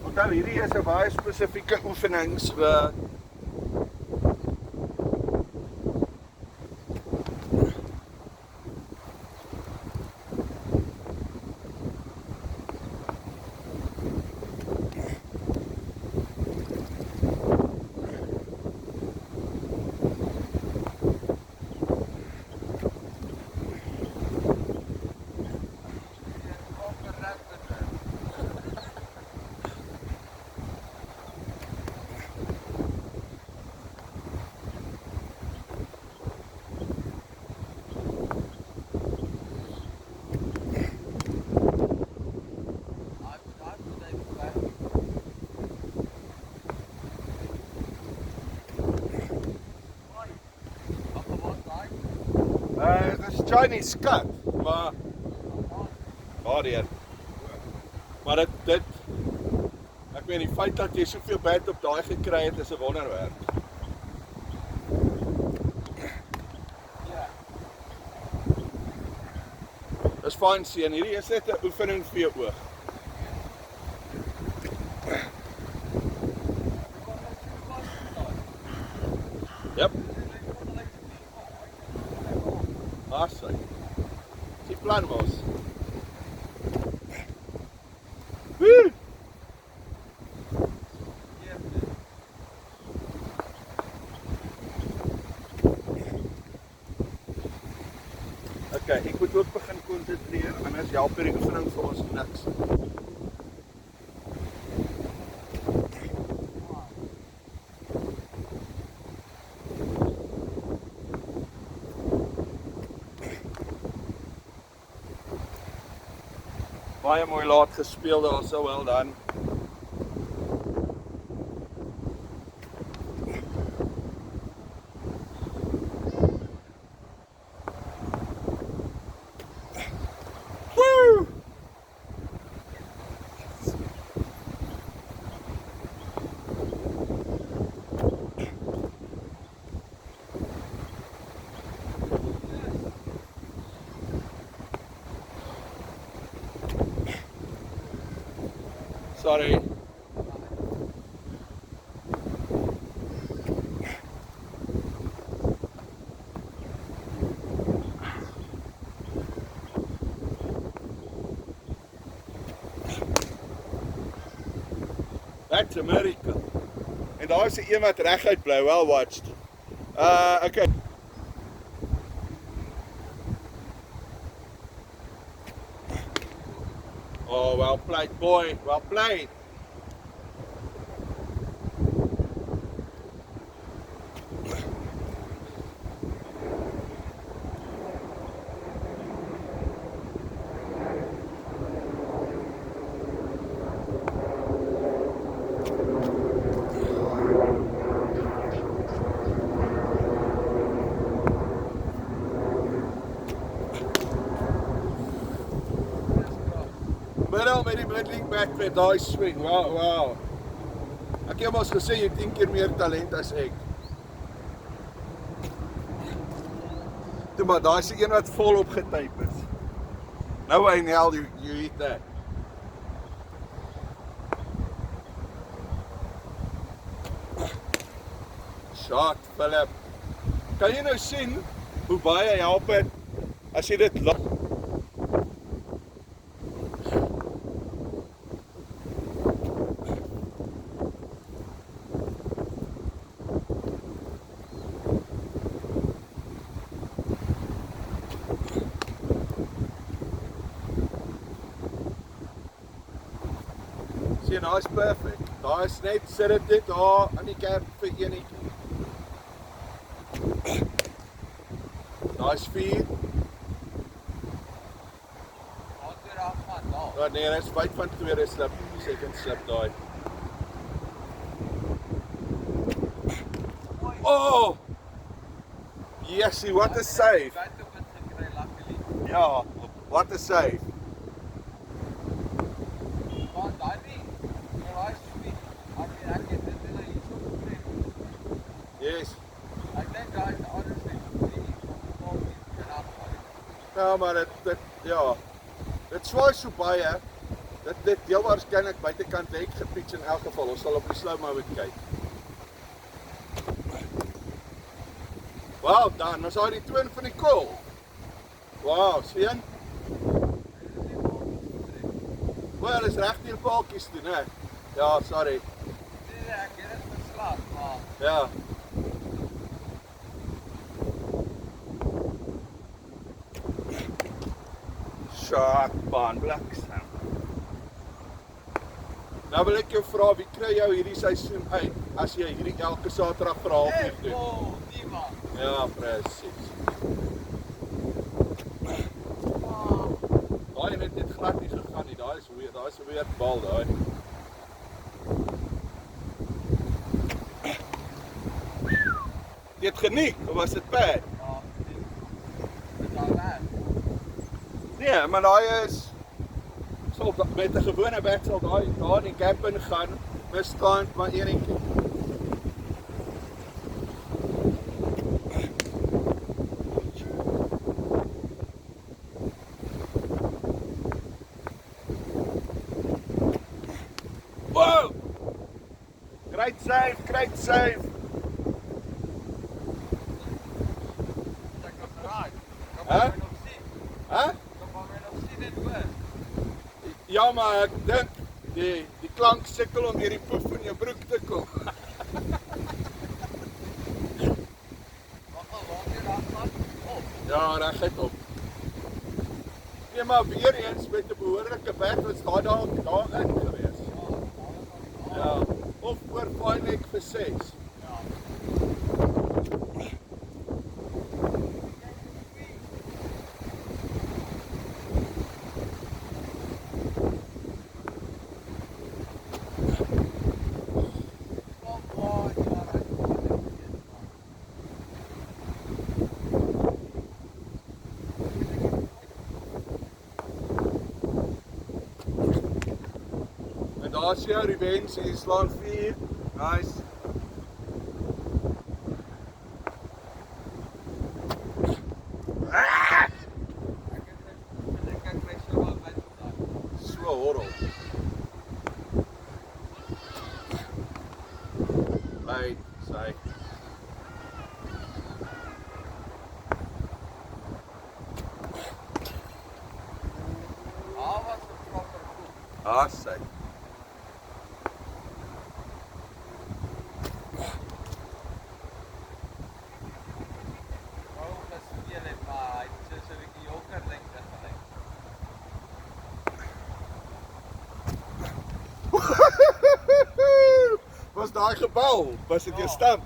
Onthou, hierdie is 'n baie spesifieke oefening, so dis Chinese cut, maar waardeur. Maar dit ek weet die feit dat jy soveel byt op daai gekry het is 'n wonderwerk. Dis fyn seun, hierdie is net 'n oefening vir jou oog. Yep. Awesome. Die plan mos. Woo! Okay, ek moet ook begin konsentreer, anders help hierdie oefening vir ons niks. Baie mooi laat gespeel daar, so well done. Woo! Sorry. That's America. En daar is 'n een wat reguit bly, well watched. Okay. Oh, well played, boy. Well played. Middel met die middling back met daai swing. Wow, wow. Ek het mos gesê jy 10 keer meer talent as ek. Toe maar daai is die een wat volop getyp is. Nou I nail you eat that. Shot, Philip. Kan jy nou sien hoe baie help het as jy dit laat? Sien, daai is perfect. Daai is net sit dit net daar aan die kerk vir enetjie. Daai is 4. Wat weer af van daar. Ja, nee, dit is wyd van tweede slip, second slip daai. Oh! Yesie, what a save. Ja, what a save. Yes. Ja, maar dit ja. Dit swaai so baie Dit heel waarskynlik buitekant weggepiets in elk geval. Ons sal op die slow-mo moet kyk. Wow, dan is daar die toon van die kool. Wow, sien? Wel, is reg die paaltjies toe, né? Ja, sorry. Nee, ek het dit verslag, maar Ja. Sharkbaan bliksem. Nou wil ek jou vra, wie kry jou hierdie seisoen uit as jy hierdie elke Saterdag vir 'n halfuur doen? niemand. Ja, presies. Daai het net glad nie gegaan nie. Daai is weer, daai is 'n weird bal daai. Jy het geniet, of was dit bad? Ja, dit al reg. Nee, maar daai is sal met 'n gewone bat sal daai daar in die gap in gaan, misstand maar enetjie. Wow! Great save, great save. Ek kan raai. Hè? Kan my nog sien? Hæ? Kan my nog sien en hoor? Ja, maar ek dink die klank sukkel om hierdie poef in jou broek te kom. Wat al water afvat? Op. Ja, reguit op. Nee, maar weer eens met 'n behoorlike bat was daarin gewees. Ja, of oor Fynneck vir 6. Ja. En daar's jou revenge, jy slaan 4. Nice. So horrel. Right, sy. Ah, sy. Was daai gebal? Was dit jou stamp?